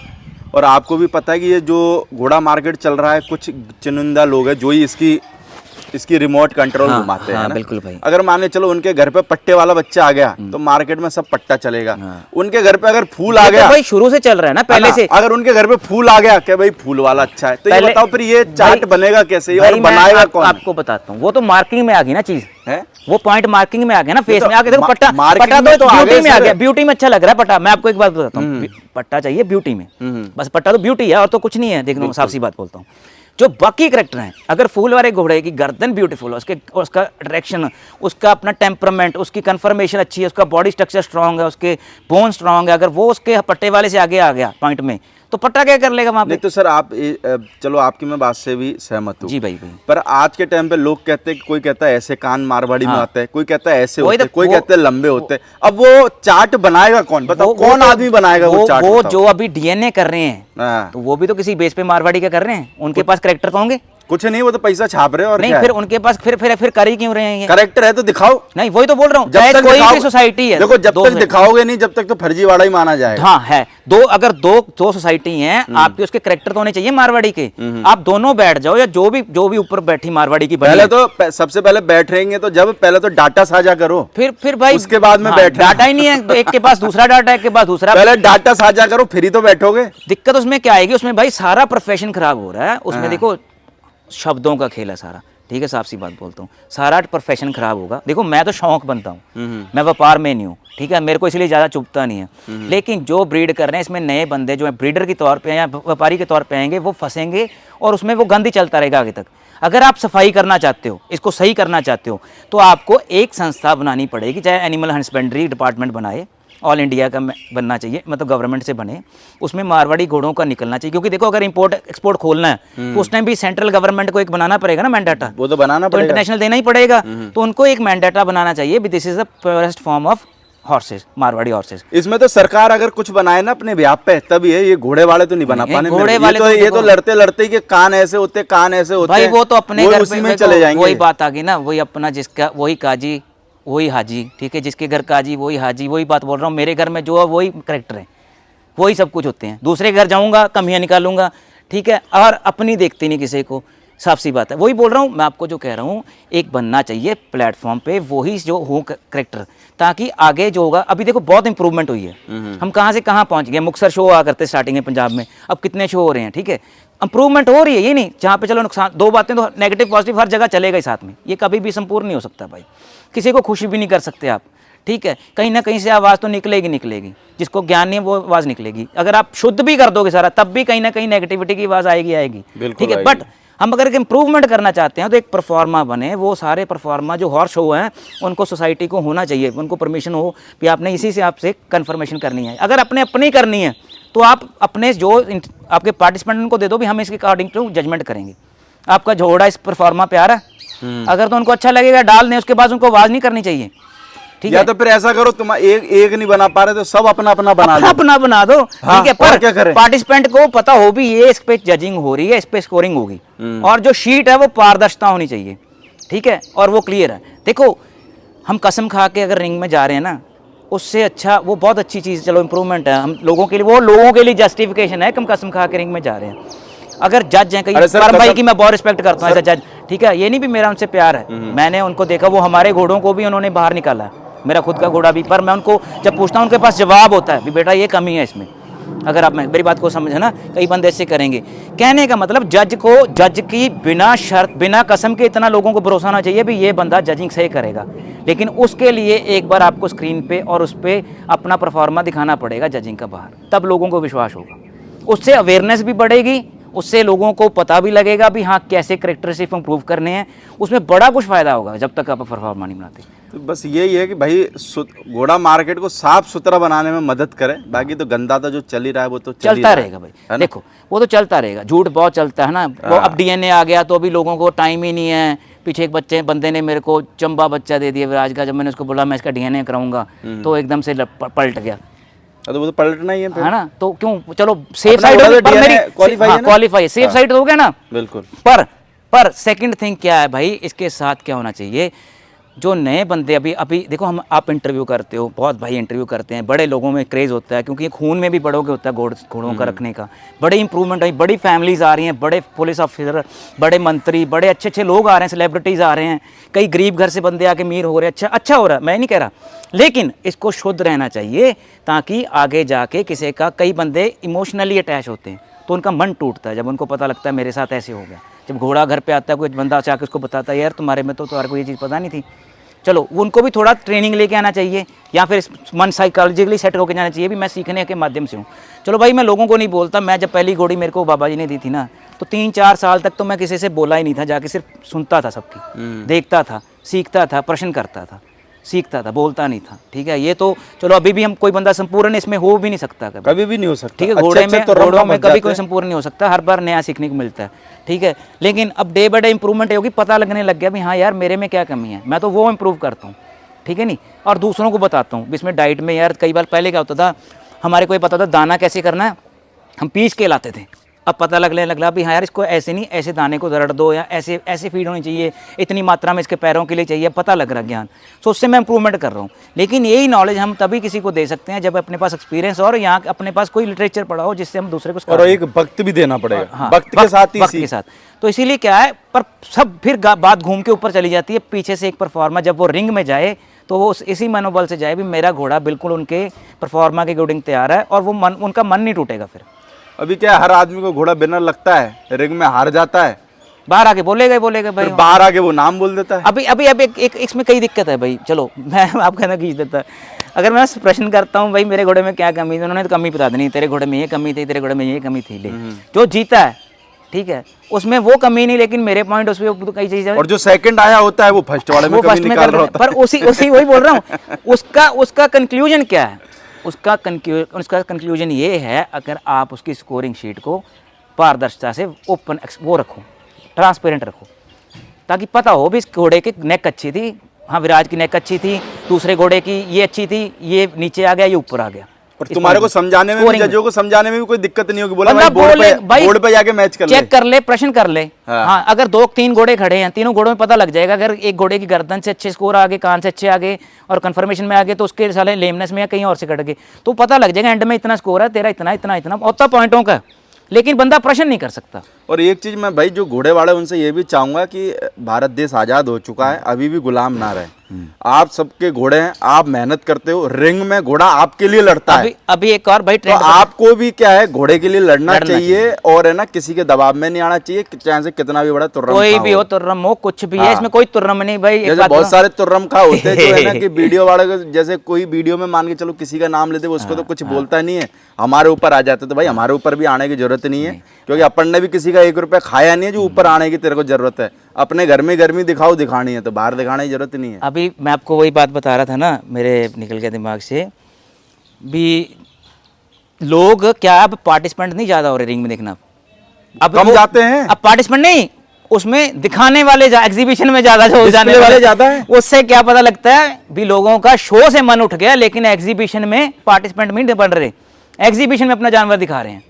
और आपको भी पता है कि ये जो घोड़ा मार्केट चल रहा है, कुछ चुनिंदा लोग हैं जो ही इसकी रिमोट कंट्रोल घुमाते हैं ना। बिल्कुल भाई। अगर माने चलो उनके घर पे पट्टे वाला बच्चा आ गया तो मार्केट में सब पट्टा चलेगा। उनके घर पे अगर फूल आ गया, तो भाई शुरू से चल रहा है ना पहले से, अगर उनके घर पे फूल आ गया कि भाई फूल वाला अच्छा है, तो ये बताओ फिर ये चार्ट बनेगा कैसे और बनाएगा कौन? आपको बताता हूँ, वो तो मार्किंग में आ गई ना चीज है, वो पॉइंट मार्किंग में आ गया ना, फेस में आ गया। देखो पट्टा पट्टा तो ब्यूटी में आ गया, ब्यूटी में अच्छा लग रहा है पट्टा। मैं आपको एक बात बताता हूँ, पट्टा चाहिए ब्यूटी में, बस पट्टा तो ब्यूटी है और तो कुछ नहीं है। देखो साफ सी बात बोलता हूँ, जो बाकी करेक्टर हैं, अगर फूल वाले घोड़े की गर्दन ब्यूटीफुल है, उसका डायरेक्शन, उसका अपना टेम्परामेंट, उसकी कन्फर्मेशन अच्छी है, उसका बॉडी स्ट्रक्चर स्ट्रांग है, उसके बोन स्ट्रांग है, अगर वो उसके पट्टे वाले से आगे आ गया पॉइंट में, तो पट्टा क्या कर लेगा वहाँ पे? नहीं तो सर आप चलो आपकी मैं बात से भी सहमत हूँ जी भाई। पर आज के टाइम पे लोग कहते हैं कि कोई कहता है ऐसे कान मारवाड़ी में आते हैं, कोई कहता है ऐसे होते हैं, कोई कहते हैं लंबे होते हैं। अब वो चार्ट बनाएगा कौन? बताओ कौन आदमी बनाएगा वो चार्ट? वो जो अभी डीएनए कर रहे हैं तो वो भी तो किसी बेस पे मारवाड़ी का कर रहे हैं, उनके पास करेक्टर तो होंगे। कुछ नहीं, वो तो पैसा छाप रहे हैं और नहीं, क्या फिर है? उनके पास फिर कर ही क्यों रहे हैं ये? करेक्टर है तो दिखाओ। नहीं वही तो बोल रहा हूँ, जब तक कोई भी सोसाइटी है, देखो जब तक दिखाओगे नहीं जब तक तो फर्जीवाड़ा ही माना जाएगा। हाँ है, अगर दो सोसाइटी हैं, आपके उसके करेक्टर तो होने चाहिए मारवाड़ी के। आप दोनों बैठ जाओ, या जो भी ऊपर बैठी मारवाड़ी की, पहले तो सबसे पहले बैठ रहेंगे तो जब पहले तो डाटा साझा करो, फिर भाई उसके बाद में बैठ। डाटा ही नहीं है तो एक के पास दूसरा डाटा, एक के पास दूसरा। पहले डाटा साझा करो फिर ही तो बैठोगे। दिक्कत उसमें क्या आएगी, उसमें भाई सारा प्रोफेशन खराब हो रहा है। उसमें देखो शब्दों का खेल है सारा, ठीक है, साफ सी बात बोलता हूँ, सारा प्रोफेशन खराब होगा। देखो मैं तो शौक बनता हूँ, मैं व्यापार में नहीं हूँ, ठीक है, मेरे को इसलिए ज़्यादा चुभता नहीं है। लेकिन जो ब्रीड कर रहे हैं इसमें नए बंदे जो है ब्रीडर के तौर पे या व्यापारी के तौर पे आएंगे, वो फंसेंगे और उसमें वो गंद ही चलता रहेगा आगे तक। अगर आप सफाई करना चाहते हो, इसको सही करना चाहते हो, तो आपको एक संस्था बनानी पड़ेगी, चाहे एनिमल हस्बेंड्री डिपार्टमेंट बनाए, ऑल इंडिया का बनना चाहिए, मतलब गवर्नमेंट से बने, उसमें मारवाड़ी घोड़ों का निकलना चाहिए। क्योंकि देखो अगर इंपोर्ट एक्सपोर्ट खोलना है तो उस टाइम भी सेंट्रल गवर्नमेंट को एक बनाना पड़ेगा ना मैंडेटा, वो तो बनाना तो इंटरनेशनल देना ही पड़ेगा। तो उनको एक मैंडेटा बनाना चाहिए, this is the purest form of horses, Marwari horses. इसमें तो सरकार अगर कुछ बनाए ना अपने व्याप पे तब ये घोड़े वाले तो नहीं बना पाने। घोड़े वाले ये तो लड़ते लड़ते कि कान ऐसे होते कान ऐसे होते भाई, वो तो अपने घर उसी में चले जाएंगे। वही बात आ गई ना, वही अपना जिसका वही काजी वही हाजी, ठीक है, जिसके घर काजी वही हाजी, वही बात बोल रहा हूँ। मेरे घर में जो है वही करेक्टर है, वही सब कुछ होते हैं। दूसरे घर जाऊँगा कमियाँ निकालूंगा, ठीक है, और अपनी देखती नहीं किसी को, साफ सी बात है। वही बोल रहा हूँ मैं आपको, जो कह रहा हूँ एक बनना चाहिए प्लेटफॉर्म पे वही जो हो करेक्टर, ताकि आगे जो होगा। अभी देखो बहुत इंप्रूवमेंट हुई है, हम कहाँ से कहाँ पहुँच गए। मुक्तसर शो हुआ करते स्टार्टिंग में पंजाब में, अब कितने शो हो रहे हैं, ठीक है, इंप्रूवमेंट हो रही है। ये नहीं जहाँ पे चलो नुकसान, दो बातें तो नेगेटिव पॉजिटिव हर जगह चलेगा ही साथ में, ये कभी भी संपूर्ण नहीं हो सकता भाई, किसी को खुशी भी नहीं कर सकते आप, ठीक है, कहीं ना कहीं से आवाज़ तो निकलेगी। जिसको ज्ञान नहीं है वो आवाज़ निकलेगी। अगर आप शुद्ध भी कर दोगे सारा, तब भी कहीं ना कहीं नेगेटिविटी की आवाज़ आएगी। ठीक है, बट हम अगर इम्प्रूवमेंट करना चाहते हैं तो एक परफॉर्मा बने। वो सारे परफॉर्मा जो हॉर्स शो हैं उनको सोसाइटी को होना चाहिए, उनको परमिशन हो कि आपने इसी से आपसे कन्फर्मेशन करनी है। अगर अपनी करनी है तो आप अपने जो आपके पार्टिसिपेंट उनको दे दो भी हम इसके अकॉर्डिंग टू जजमेंट करेंगे। आपका घोड़ा इस परफॉर्मा पे आ रहा है, अगर तो उनको अच्छा लगेगा डाल दें, उसके बाद उनको आवाज़ नहीं करनी चाहिए। ठीक या है, तो फिर ऐसा करो, तुम एक नहीं बना पा रहे तो सब अपना बना लो, अपना बना दो। हाँ, ठीक है, और पर क्या करें? पार्टिसिपेंट को पता हो भी ये इस पे जजिंग हो रही है, इस पे स्कोरिंग होगी, और जो शीट है वो पारदर्शिता होनी चाहिए। ठीक है, और वो क्लियर है। देखो, हम कसम खा के अगर रिंग में जा रहे हैं ना, उससे अच्छा वो बहुत अच्छी चीज़, चलो इंप्रूवमेंट है हम लोगों के लिए, वो लोगों के लिए जस्टिफिकेशन है कि हम कसम खा के रिंग में जा रहे हैं। अगर जज हैं कहीं, परम भाई की मैं बहुत रिस्पेक्ट करता हूँ ऐसा जज, ठीक है, ये नहीं भी मेरा उनसे प्यार है, मैंने उनको देखा, वो हमारे घोड़ों को भी उन्होंने बाहर निकाला, मेरा खुद का घोड़ा भी, पर मैं उनको जब पूछता हूँ उनके पास जवाब होता है भी बेटा ये कमी है इसमें। अगर आप मेरी बात को समझे ना, कई बंदे ऐसे करेंगे। कहने का मतलब जज की बिना शर्त बिना कसम के इतना लोगों को भरोसा होना चाहिए भी ये बंदा जजिंग सही करेगा, लेकिन उसके लिए एक बार आपको स्क्रीन पे और उस पर अपना परफॉर्मा दिखाना पड़ेगा जजिंग का बाहर, तब लोगों को विश्वास होगा, उससे अवेयरनेस भी बढ़ेगी, उससे लोगों को पता भी लगेगा भी हाँ कैसे करेक्टरिस्टिक इंप्रूव करने हैं, उसमें बड़ा कुछ फायदा होगा जब तक आप परफॉर्मा नहीं बनाते। तो बस यही है कि भाई घोड़ा मार्केट को साफ सुथरा बनाने में मदद करे, बाकी तो गंदा तो जो चल ही रहा है वो तो चलता रहेगा भाई। देखो वो तो चलता रहेगा, झूठ बहुत चलता है ना, वो अब डीएनए आ गया तो अभी लोगों को टाइम ही नहीं है। पीछे एक बंदे ने मेरे को चंबा बच्चा दे दिया विराज का, जब मैंने उसको बोला मैं इसका डीएनए कराऊंगा तो एकदम से पलट गया। तो वो तो पलटना ही है ना, तो क्यों, चलो सेफ साइड हो गई, मेरी क्वालिफाई सेफ साइड हो गया ना, बिल्कुल। पर सेकंड थिंग क्या है भाई, इसके साथ क्या होना चाहिए, जो नए बंदे अभी देखो, आप इंटरव्यू करते हो, बहुत भाई इंटरव्यू करते हैं, बड़े लोगों में क्रेज़ होता है क्योंकि खून में भी बड़ों के होता है घोड़ों का रखने का, बड़े इंप्रूवमेंट है, बड़ी फैमिलीज आ रही हैं, बड़े पुलिस ऑफिसर, बड़े मंत्री, बड़े अच्छे अच्छे लोग आ रहे हैं, सेलिब्रिटीज़ आ रहे हैं, कई गरीब घर से बंदे आके अमीर हो रहे हैं, अच्छा हो रहा है, मैं नहीं कह रहा, लेकिन इसको शुद्ध रहना चाहिए ताकि आगे जाके किसी का, कई बंदे इमोशनली अटैच होते हैं तो उनका मन टूटता है जब उनको पता लगता है मेरे साथ ऐसे हो गया। जब घोड़ा घर पे आता है, कोई बंदा आके उसको बताता है यार तुम्हारे में तो तुम्हारे को ये चीज़ पता नहीं थी, चलो उनको भी थोड़ा ट्रेनिंग लेके आना चाहिए, या फिर मन साइकोलॉजिकली सेट होकर जाना चाहिए भी मैं सीखने के माध्यम से हूँ। चलो भाई मैं लोगों को नहीं बोलता, मैं जब पहली घोड़ी मेरे को बाबा जी ने दी थी ना, तो 3-4 साल तक तो मैं किसी से बोला ही नहीं था, जाके सिर्फ सुनता था सबकी, देखता था, सीखता था, प्रश्न करता था, सीखता था, बोलता नहीं था। ठीक है, ये तो चलो अभी भी हम, कोई बंदा संपूर्ण इसमें हो भी नहीं सकता, कभी भी नहीं हो सकता। ठीक है, घोड़ों में कभी कोई संपूर्ण नहीं हो सकता, हर बार नया सीखने को मिलता है। ठीक है, लेकिन अब डे बाय डे इंप्रूवमेंट होगी, पता लगने लग गया भी हाँ यार मेरे में क्या कमी है, मैं तो वो इंप्रूव करता हूँ। ठीक है नहीं, और दूसरों को बताता हूँ इसमें डाइट में यार, कई बार पहले क्या होता था, हमारे को ये पता था दाना कैसे करना है, हम पीस के लाते थे, अब पता लगने लगा भी हाँ यार इसको ऐसे नहीं, ऐसे दाने को दरड़ दो, या ऐसे ऐसे फीड होनी चाहिए, इतनी मात्रा में इसके पैरों के लिए चाहिए, पता लग रहा ज्ञान, तो उससे मैं इंप्रूवमेंट कर रहा हूँ। लेकिन यही नॉलेज हम तभी किसी को दे सकते हैं जब अपने पास एक्सपीरियंस और यहाँ अपने पास कोई लिटरेचर पढ़ा हो जिससे हम दूसरे को, और एक वक्त भी देना पड़ेगा, हाँ, वक्त के साथ ही, वक्त के साथ। तो इसीलिए क्या है, पर सब फिर बात घूम के ऊपर चली जाती है, पीछे से एक परफॉर्मर जब वो रिंग में जाए तो वो इसी मनोबल से जाए भी मेरा घोड़ा बिल्कुल उनके परफॉर्मा के अकॉर्डिंग तैयार है, और वो उनका मन नहीं टूटेगा। फिर अभी क्या हर आदमी को घोड़ा बिनर लगता है, रिंग में हार जाता है, बाहर आके बोलेगा भाई, बाहर आके वो नाम बोल देता है। अभी एक इसमें कई दिक्कत है भाई। चलो मैं आपका ना खींच देता, अगर मैं प्रश्न करता हूँ भाई मेरे घोड़े में क्या कमी थी, उन्होंने तो कमी बता देनी, तेरे घोड़े में ये कमी थी, तेरे घोड़े में ये कमी थी, ले जो जीता है ठीक है उसमें वो कमी नहीं, लेकिन मेरे पॉइंट उसमें कई चीजें, और जो सेकंड आया होता है वो फर्स्ट वाले में कमी निकाल रहा होता है। पर उसी वही बोल रहा हूँ, उसका कंक्लूजन क्या है, उसका कंक्लूजन ये है, अगर आप उसकी स्कोरिंग शीट को पारदर्शिता से ओपन वो रखो, ट्रांसपेरेंट रखो, ताकि पता हो भी इस घोड़े की नेक अच्छी थी, हाँ विराज की नेक अच्छी थी, दूसरे घोड़े की ये अच्छी थी, ये नीचे आ गया, ये ऊपर आ गया। और तुम्हारे को समझाने में भी, जजों को समझाने में भी कोई दिक्कत नहीं होगी, बोला भाई बोर्ड पे जाके मैच कर ले, चेक कर ले, प्रश्न कर ले। हाँ, अगर 2-3 घोड़े खड़े हैं, तीनों घोड़ों में पता लग जाएगा, अगर एक घोड़े की गर्दन से अच्छे स्कोर आ गए, कान से अच्छे आ गए और कंफर्मेशन में आ गए, तो उसके साले लेमनेस में या कहीं और से कट गए, तो पता लग जाएगा एंड में इतना स्कोर है तेरा, इतना होता पॉइंटों का, लेकिन बंदा प्रश्न नहीं कर सकता। और एक चीज मैं भाई जो घोड़े वाले उनसे ये भी चाहूंगा कि भारत देश आजाद हो चुका है, अभी भी गुलाम ना रहे। आप सबके घोड़े हैं, आप मेहनत करते हो, रिंग में घोड़ा आपके लिए लड़ता है। अभी एक और भाई तो ट्रेंड आपको भी क्या है, घोड़े के लिए लड़ना चाहिए और है ना, किसी के दबाव में नहीं आना चाहिए, चाहे से कितना भी बड़ा तुर्रम कोई खा भी हो, तुर्रम हो, कुछ भी है, इसमें कोई तुर्रम नहीं भाई। एक जैसे बात बहुत बताऊं? सारे तुर्रम खा होते हैं जो है ना कि वीडियो वाले को, जैसे कोई वीडियो में मान के चलो किसी का नाम लेते, उसको तो कुछ बोलता नहीं है, हमारे ऊपर आ जाते। तो भाई हमारे ऊपर भी आने की जरूरत नहीं है, क्योंकि अपन ने भी किसी का 1 रुपया खाया नहीं है जो ऊपर आने की तेरे को जरूरत है। अपने घर में गर्मी दिखाओ, दिखानी है तो बाहर दिखाने की जरूरत नहीं है। अभी मैं आपको वही बात बता रहा था ना, मेरे निकल गया दिमाग से भी। लोग क्या अब पार्टिसिपेंट नहीं ज्यादा हो रहे रिंग में देखना, अब कम जाते हैं। अब पार्टिसिपेंट नहीं, उसमें दिखाने वाले एग्जीबिशन में ज्यादा जो जाने डिस्प्ले वाले ज्यादा हैं। उससे क्या पता लगता है भी लोगों का शो से मन उठ गया, लेकिन एग्जीबिशन में पार्टिसिपेंट नहीं बन रहे, एग्जीबिशन में अपना जानवर दिखा रहे हैं,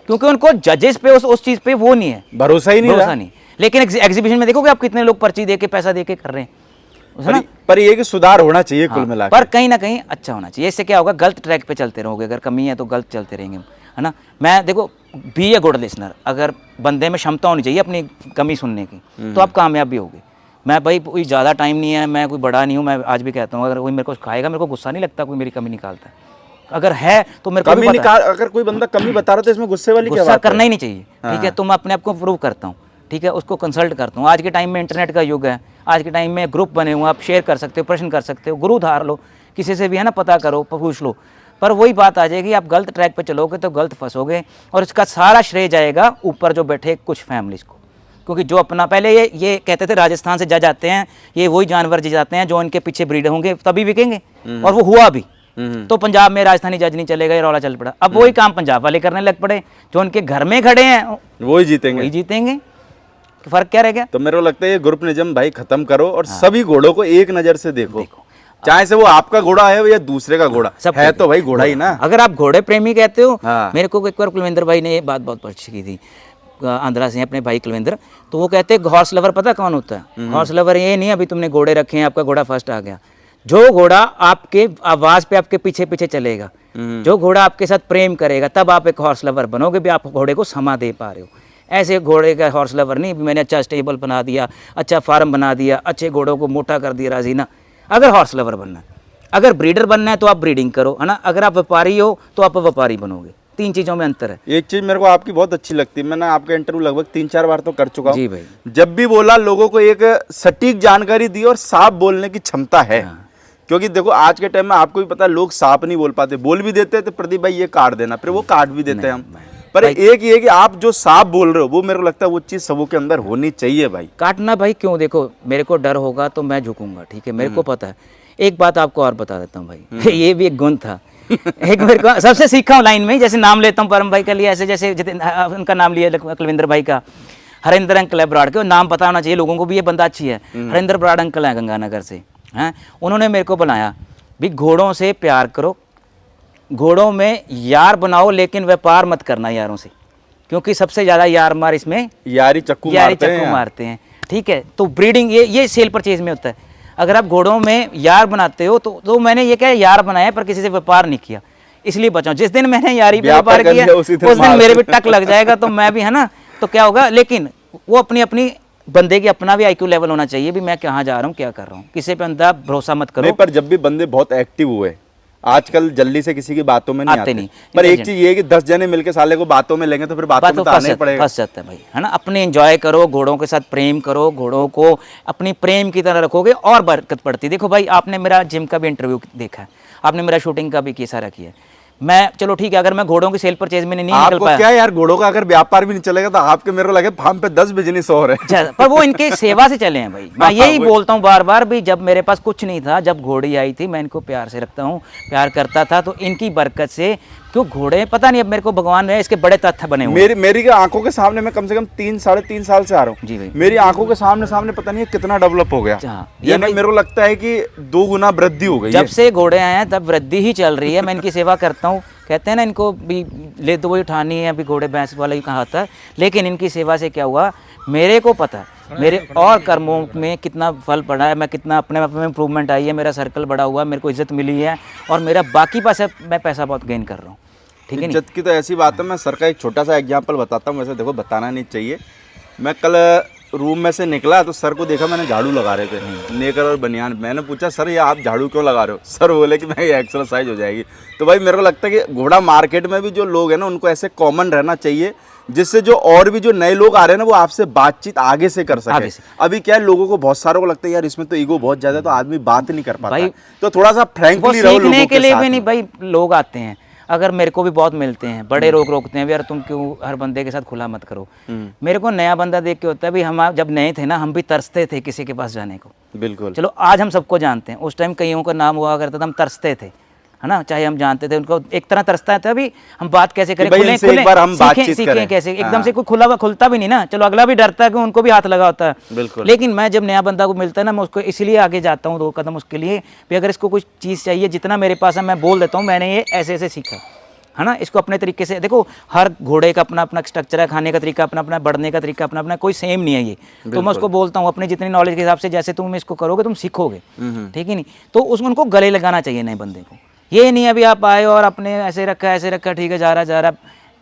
क्योंकि उनको जजेस पे उस चीज पे वो नहीं है, भरोसा ही नहीं भरोसा रहा। नहीं। लेकिन एग्जीबिशन में देखोगे आप कितने लोग पर्ची दे के पैसा दे के कर रहे हैं, है ना? पर ये कि सुधार होना चाहिए कुल मिला पर कहीं ना कहीं अच्छा होना चाहिए। इससे क्या होगा, गलत ट्रैक पे चलते रहोगे, अगर कमी है तो गलत चलते रहेंगे, है ना? मैं देखो बी ए गुड लिसनर, अगर बंदे में क्षमता होनी चाहिए अपनी कमी सुनने की, तो आप कामयाब भी होगे। मैं भाई कोई ज़्यादा टाइम नहीं है, मैं कोई बड़ा नहीं हूँ, मैं आज भी कहता हूँ, अगर कोई मेरे को खाएगा मेरे को गुस्सा नहीं लगता कोई मेरी कमी निकालता है। अगर है तो मेरे को भी कमी पता है। निकाल, अगर कोई बंदा कमी बता रहा है तो इसमें गुस्से वाली क्या गुस्सा बात है? करना ही नहीं चाहिए, ठीक है? तो मैं अपने आप को प्रूव करता हूँ, ठीक है, उसको कंसल्ट करता हूँ। आज के टाइम में इंटरनेट का युग है, आज के टाइम में ग्रुप बने हुए, आप शेयर कर सकते हो, प्रश्न कर सकते हो, गुरु धार लो, किसी से भी है ना, पता करो, पूछ लो। पर वही बात आ जाएगी, आप गलत ट्रैक पे चलोगे तो गलत फंसोगे, और इसका सारा श्रेय जाएगा ऊपर जो बैठे कुछ फैमिलीज को, क्योंकि जो अपना पहले ये कहते थे राजस्थान से जज आते हैं, ये वही जानवर जज आते हैं जो इनके पीछे ब्रीड होंगे तभी बिकेंगे, और वो हुआ भी। तो पंजाब में राजस्थानी जज नहीं चलेगा, ये रौला चल पड़ा। अब वही काम पंजाब वाले करने लग पड़े, जो उनके घर में खड़े हैं वही जीतेंगे। वही जीतेंगे, तो फर्क क्या रह गया? तो मेरे को लगता है ये ग्रुप निजम भाई खत्म करो और सभी घोड़ों को एक नजर से देखो, चाहे से वो आपका घोड़ा है या दूसरे का घोड़ा है, तो भाई घोड़ा ही ना। अगर आप घोड़े प्रेमी कहते हो, हाँ। मेरे को एक बार कुलविंदर भाई ने ये बात बहुत अच्छी की थी, आंध्रा से अपने भाई कुलविंदर, तो वो कहते हैं हॉर्स लवर पता कौन होता है? हॉर्स लवर ये नहीं अभी तुमने घोड़े रखे हैं, आपका घोड़ा फर्स्ट आ गया। जो घोड़ा आपके आवाज पे आपके पीछे पीछे चलेगा, जो घोड़ा आपके साथ प्रेम करेगा, तब आप एक हॉर्स लवर बनोगे भी, आप घोड़े को समा दे पा रहे हो। ऐसे घोड़े का हॉर्स लवर नहीं, मैंने अच्छा स्टेबल बना दिया, अच्छा फार्म बना दिया, अच्छे घोड़ों को मोटा कर दिया राजीना। अगर हॉर्स लवर बनना है, अगर ब्रीडर बनना है तो आप ब्रीडिंग करो, है ना? अगर आप व्यापारी हो तो आप व्यापारी बनोगे। 3 चीज़ों में अंतर है। एक चीज मेरे को आपकी बहुत अच्छी लगती है, मैंने आपका इंटरव्यू लगभग 3-4 बार तो कर चुका हूँ जी भाई। जब भी बोला लोगों को एक सटीक जानकारी दी और साफ बोलने की क्षमता है। क्योंकि देखो आज के टाइम में आपको भी पता है लोग साफ नहीं बोल पाते, बोल भी देते हैं तो प्रदीप भाई ये काट देना, फिर वो काट भी देते हैं हम। पर एक ये कि आप जो साफ बोल रहे हो, वो मेरे को लगता है वो चीज सबों के अंदर होनी चाहिए भाई। काटना भाई क्यों? देखो मेरे को डर होगा तो मैं झुकूंगा, ठीक है, मेरे को पता है। एक बात आपको और बता देता हूँ भाई, ये भी एक गुण था एक मेरे को सबसे सीखा हूँ लाइन में ही। जैसे नाम लेता हूँ परम भाई का लिया, ऐसे जैसे उनका नाम लिया कुलविंदर भाई का, हरिंदर अंकल है ब्राड़ के, नाम पता होना चाहिए लोगों को भी, ये बंदा अच्छी है। हरिंदर ब्राड़ अंकल है गंगानगर से, हैं? उन्होंने मेरे को बनाया भी घोड़ों से प्यार करो, घोड़ों में यार बनाओ, लेकिन व्यापार मत करना यारों से, क्योंकि सबसे ज़्यादा यार मार इसमें यारी चक्कू मारते हैं, ठीक है? तो ब्रीडिंग ये सेल परचेज में होता है। अगर आप घोड़ों में यार बनाते हो तो मैंने ये क्या यार बनाया पर किसी से व्यापार नहीं किया, इसलिए बचाओ। जिस दिन मैंने यारी पे व्यापार किया उस दिन मेरे भी टक लग जाएगा, तो मैं भी, है ना, तो क्या होगा। लेकिन वो अपनी बंदे की अपना भी आईक्यू लेवल होना चाहिए भी, मैं कहाँ जा रहा हूँ, क्या कर रहा हूँ, किसी पे अंधा भरोसा मत करो। नहीं, पर जब भी बंदे बहुत एक्टिव हुए, आजकल जल्दी से किसी की बातों में नहीं आते नहीं। पर एक चीज ये है कि 10 जने मिलके साले को बातों में लेंगे तो फिर बातों में आना ही पड़ेगा। फंस जाता है भाई, है ना? अपने एंजॉय करो, घोड़ों के साथ प्रेम करो, घोड़ों को अपनी प्रेम की तरह रखोगे और बरकत पड़ती है। देखो भाई, आपने मेरा जिम का भी इंटरव्यू देखा है, आपने मेरा शूटिंग का भी सारा किया है। मैं चलो ठीक है, अगर मैं घोड़ों की सेल परचेज में नहीं निकल पाया, क्या यार घोड़ों का अगर व्यापार भी नहीं चलेगा तो आपके मेरे को लगे फार्म पे 10 बिजनेस और है। पर वो इनके सेवा से चले हैं भाई। मैं यही बोलता हूँ बार बार भी, जब मेरे पास कुछ नहीं था, जब घोड़ी आई थी, मैं इनको प्यार से रखता हूँ, प्यार करता था, तो इनकी बरकत से, क्यों घोड़े पता नहीं, अब मेरे को भगवान ने इसके बड़े तथ्य बने हुए। मेरी आंखों के सामने, मैं कम से कम 3-3.5 साल से आ रहा हूँ जी भाई, मेरी आंखों के सामने पता नहीं कितना डेवलप हो गया। ये मेरे को लगता है कि 2 गुना वृद्धि हो गई। जब से घोड़े आए हैं तब वृद्धि ही चल रही है। मैं इनकी सेवा करता हूँ, कहते हैं ना इनको भी ले तो वही उठानी है, अभी घोड़े भैंस वाला ही कहा था। लेकिन इनकी सेवा से क्या हुआ, मेरे को पता है मेरे और कर्मों में कितना फल पड़ा है, मैं कितना अपने आप में इंप्रूवमेंट आई है, मेरा सर्कल बड़ा हुआ, मेरे को इज्जत मिली है, और मेरा बाकी पास मैं पैसा बहुत गेन कर रहा हूँ, ठीक है नहीं? इज्जत की तो ऐसी बात है, मैं सर का एक छोटा सा एग्जांपल बताता हूँ, वैसे देखो बताना नहीं चाहिए। मैं कल रूम में से निकला तो सर को देखा, मैंने झाड़ू लगा रहे थे नेकर और बनियान। मैंने पूछा सर ये आप झाड़ू क्यों लगा रहे हो? सर बोले कि मैं ये एक्सरसाइज हो जाएगी। तो भाई मेरे को लगता है कि घोड़ा मार्केट में भी जो लोग हैं ना उनको ऐसे कॉमन रहना चाहिए, जिससे जो और भी जो नए लोग आ रहे हैं ना वो आपसे बातचीत आगे से कर सके। अभी क्या है, लोगों को बहुत सारों को लगता है यार इसमें तो ईगो बहुत ज्यादा है तो आदमी बात नहीं कर पाता। तो थोड़ा सा फ्रैंकली रहो लोगों सीखने के लिए साथ भी में। नहीं भाई लोग आते हैं। अगर मेरे को भी बहुत मिलते हैं बड़े लोग, रोकते हैं भी यार तुम क्यों हर बंदे के साथ खुला मत करो। मेरे को नया बंदा देख के होता है, भाई हम जब नए थे ना हम भी तरसते थे किसी के पास जाने को। बिल्कुल। चलो आज हम सबको जानते हैं, उस टाइम कईयों का नाम हुआ करता था, हम तरसते थे, है ना, चाहे हम जानते थे उनको एक तरह तरसता था अभी हम बात कैसे करें, भाई खुले इनसे खुले एक बार हम बातचीत सीखें करें। कैसे, एकदम हाँ। से कोई खुला हुआ खुलता भी नहीं ना। चलो अगला भी डरता है कि उनको भी हाथ लगा होता है। बिल्कुल। लेकिन मैं जब नया बंदा को मिलता है ना मैं उसको इसलिए आगे जाता हूँ 2 कदम उसके लिए भी, अगर इसको कुछ चीज़ चाहिए जितना मेरे पास है मैं बोल देता हूँ मैंने ये ऐसे ऐसे सीखा, है ना, इसको अपने तरीके से देखो। हर घोड़े का अपना अपना स्ट्रक्चर है, खाने का तरीका अपना अपना, बढ़ने का तरीका अपना अपना, कोई सेम नहीं है ये। तो मैं उसको बोलता हूँ अपनी जितनी नॉलेज के हिसाब से जैसे तुम इसको करोगे तुम सीखोगे, ठीक है नहीं। तो उनको गले लगाना चाहिए नए बंदे को। ये नहीं अभी आप आए और अपने ऐसे रखा ठीक है जा रहा,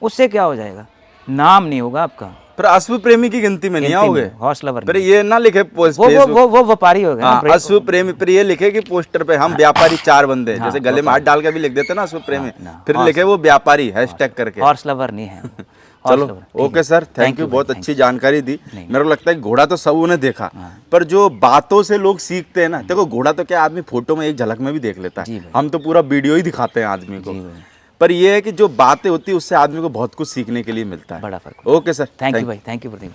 उससे क्या हो जाएगा, नाम नहीं होगा आपका। फिर अश्व प्रेमी की गिनती में नहीं आओगे। हौसला फिर ये ना लिखे वो व्यापारी हो गया हाँ, अश्व प्रेमी। फिर ये लिखे कि पोस्टर पे हम व्यापारी 4 बंदे, जैसे गले में हाथ डाल के भी लिख देते ना अश्व प्रेमी, फिर लिखे वो व्यापारी हैशटैग करके। हॉर्स लवर नहीं है। चलो ओके सर, थैंक यू, बहुत अच्छी जानकारी दी। मेरे को लगता है घोड़ा तो सब ने देखा, पर जो बातों से लोग सीखते हैं ना, देखो घोड़ा तो क्या आदमी फोटो में एक झलक में भी देख लेता है, हम तो पूरा वीडियो ही दिखाते हैं आदमी को, पर ये है कि जो बातें होती है उससे आदमी को बहुत कुछ सीखने के लिए मिलता है। बड़ा फर्क। ओके सर, थैंक यू भाई, थैंक यू प्रदीप।